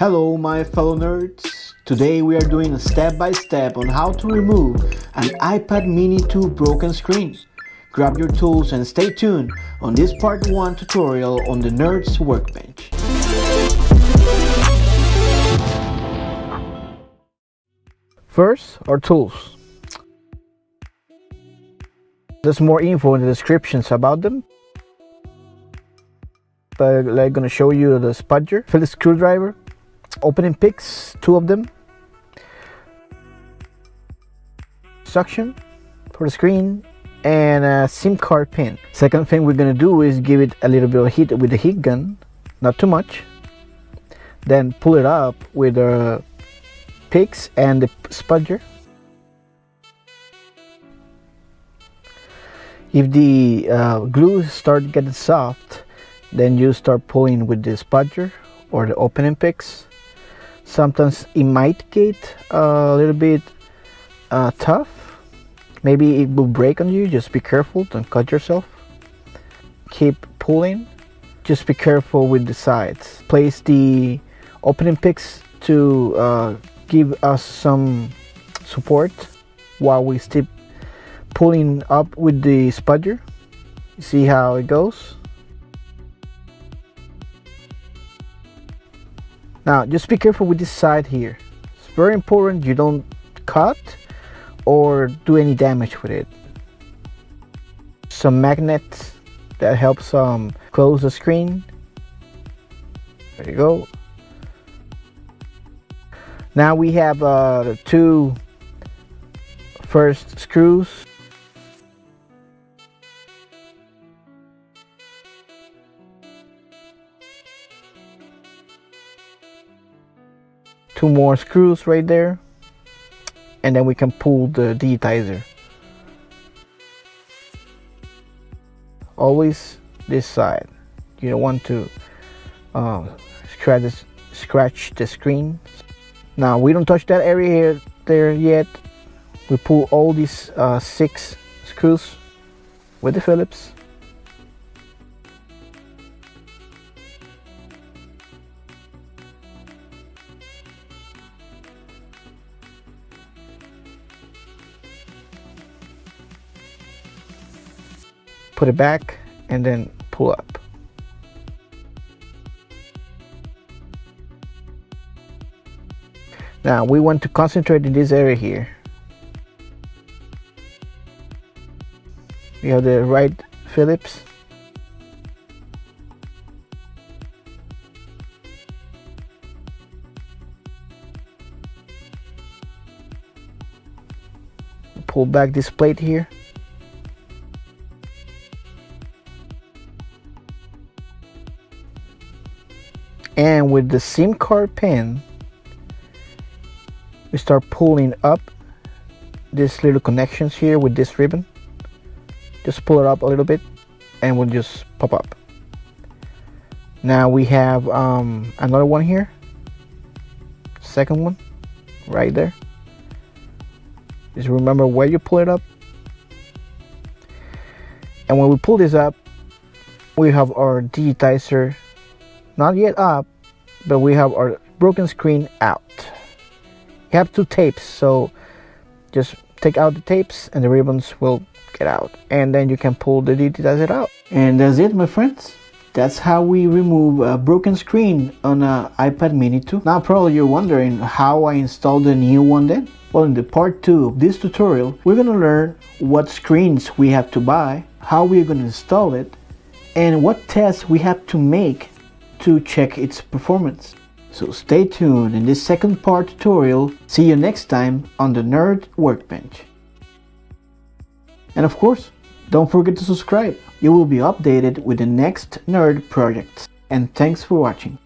Hello my fellow nerds, today we are doing a step-by-step on how to remove an iPad mini 2 broken screen. Grab your tools and stay tuned on this part 1 tutorial on the Nerds Workbench. First, our tools. There's more info in the descriptions about them. But I'm gonna show you the spudger, Phillips screwdriver, opening picks, 2 of them, suction for the screen, and a SIM card pin. Second thing we're gonna do is give it a little bit of heat with the heat gun, not too much. Then pull it up with the picks and the spudger. If the glue starts getting soft, then you start pulling with the spudger or the opening picks. Sometimes it might get a little bit tough. Maybe it will break on you. Just be careful, don't cut yourself. Keep pulling. Just be careful with the sides. Place the opening picks to give us some support while we still pulling up with the spudger. See how it goes. Now just be careful with this side here. It's very important you don't cut or do any damage with it. Some magnets that helps close the screen. There you go. Now we have the 2 first screws. Two more screws right there, and then we can pull the digitizer. Always this side. You don't want to scratch the screen. Now we don't touch that area there yet. We pull all these 6 screws with the Phillips. Put it back and then pull up. Now we want to concentrate in this area here. We have the right Phillips. Pull back this plate here. And with the SIM card pin, we start pulling up these little connections here with this ribbon. Just pull it up a little bit and we'll just pop up. Now we have another one here. Second one right there. Just remember where you pull it up. And when we pull this up, we have our digitizer not yet up, but we have our broken screen out. You have 2 tapes, so just take out the tapes and the ribbons will get out, and then you can pull the digitizer out. And that's it, my friends. That's how we remove a broken screen on an iPad mini 2. Now probably you're wondering how I installed the new one then. Well, in the part 2 of this tutorial, we're gonna learn what screens we have to buy, how we're gonna install it, and what tests we have to make to check its performance. So stay tuned in this second part tutorial. See you next time on the Nerd Workbench. And of course, don't forget to subscribe. You will be updated with the next nerd projects. And thanks for watching.